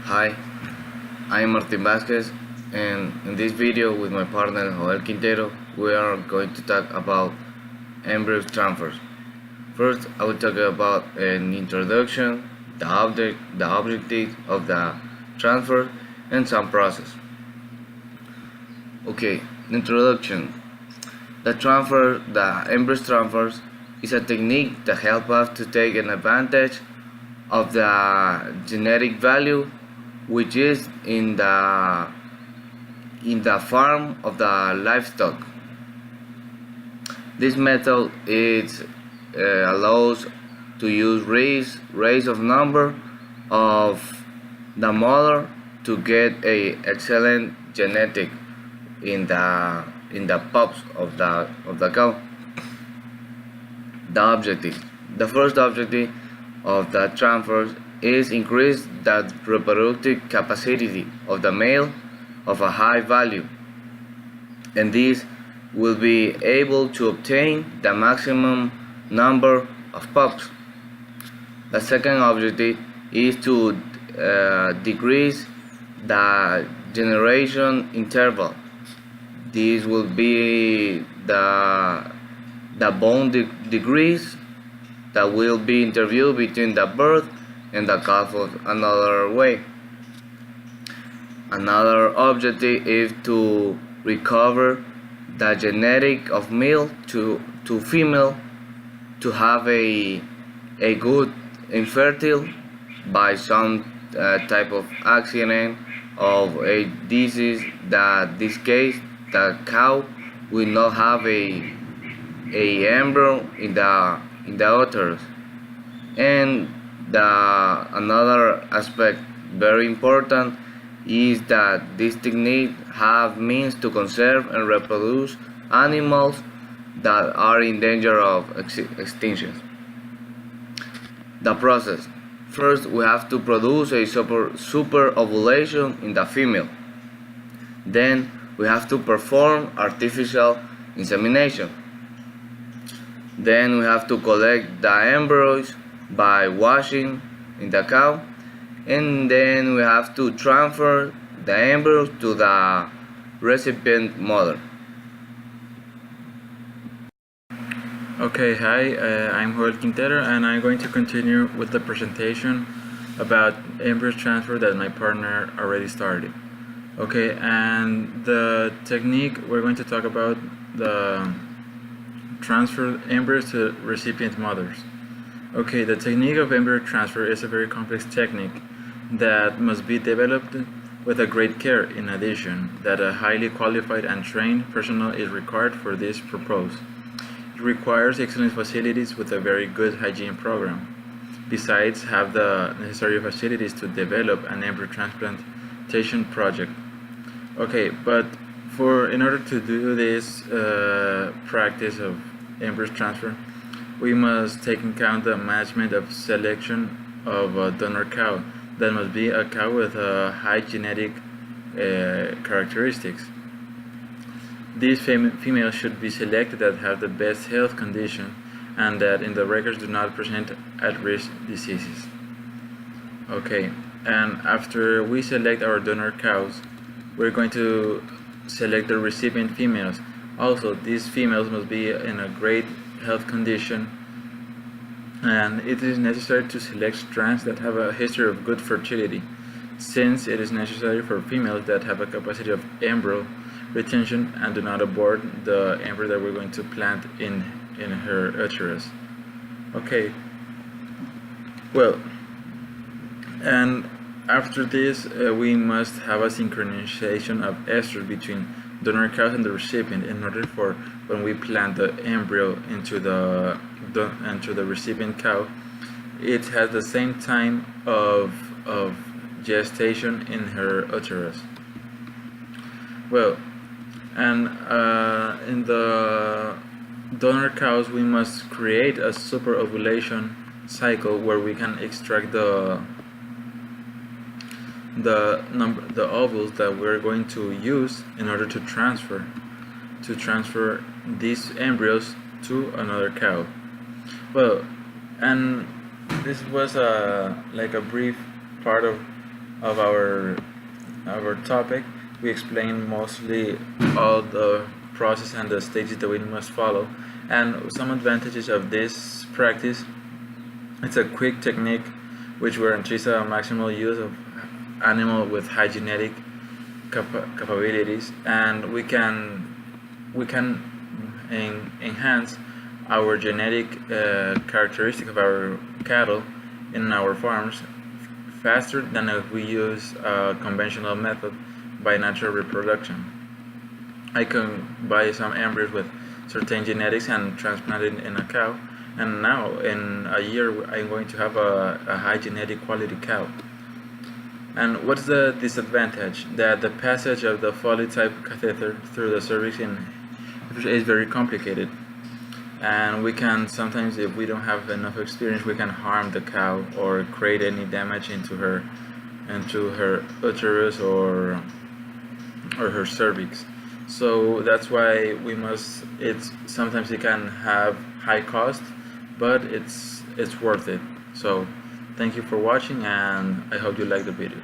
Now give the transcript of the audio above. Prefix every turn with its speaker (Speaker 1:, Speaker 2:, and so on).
Speaker 1: Hi, I'm Martin Vasquez, and in this video with my partner Joel Quintero, we are going to talk about embryo transfers. First, I will talk about an introduction, the objective of the transfer, and some process. Okay, introduction. The embryo transfers is a technique that helps us to take an advantage of the genetic value which is in the farm of the livestock. This method allows to use raise of number of the mother to get a excellent genetic in the pups of the cow. The first objective of the transfers is increase the reproductive capacity of the male of a high value, and this will be able to obtain the maximum number of pups. The second objective is to decrease the generation interval. This will be the bone decrease that will be interviewed between the birth and the calf of another way. Another objective is to recover the genetic of male to female to have a good infertile by some type of accident of a disease that this case the cow will not have a embryo in the uterus. And another aspect very important is that this technique have means to conserve and reproduce animals that are in danger of extinction. The process. First, we have to produce a super ovulation in the female. Then we have to perform artificial insemination. Then we have to collect the embryos by washing in the cow, and then we have to transfer the embryos to the recipient mother.
Speaker 2: Okay, hi, I'm Joel Quintero, and I'm going to continue with the presentation about embryo transfer that my partner already started. Okay, and the technique we're going to talk about the transfer embryos to recipient mothers. Okay, the technique of embryo transfer is a very complex technique that must be developed with a great care. In addition, that a highly qualified and trained personnel is required for this purpose. It requires excellent facilities with a very good hygiene program. Besides, have the necessary facilities to develop an embryo transplantation project. Okay, but in order to do this practice of embryo transfer, we must take into account the management of selection of a donor cow. That must be a cow with high genetic characteristics. These females should be selected that have the best health condition and that in the records do not present at-risk diseases. Okay, and after we select our donor cows, we're going to select the recipient females. Also, these females must be in a great health condition, and it is necessary to select strands that have a history of good fertility, since it is necessary for females that have a capacity of embryo retention and do not abort the embryo that we're going to plant in her uterus. Okay, well, and after this we must have a synchronization of estrus between donor cows and the recipient in order for when we plant the embryo into the recipient cow, it has the same time of gestation in her uterus. Well, and in the donor cows we must create a super ovulation cycle where we can extract the ovules that we're going to use in order to transfer these embryos to another cow. Well, and this was like a brief part of of our topic, we explain mostly all the process and the stages that we must follow. And some advantages of this practice: it's a quick technique which guarantees a maximal use of animal with high genetic capabilities, and we can enhance our genetic characteristic of our cattle in our farms faster than if we use a conventional method by natural reproduction. I can buy some embryos with certain genetics and transplant it in a cow, and now in a year I'm going to have a high genetic quality cow. And what's the disadvantage? That the passage of the Foley type catheter through the cervix is very complicated, and we can sometimes, if we don't have enough experience, we can harm the cow or create any damage into her uterus or her cervix. So that's why we must, it's sometimes it can have high cost, but it's worth it. So thank you for watching, and I hope you like the video.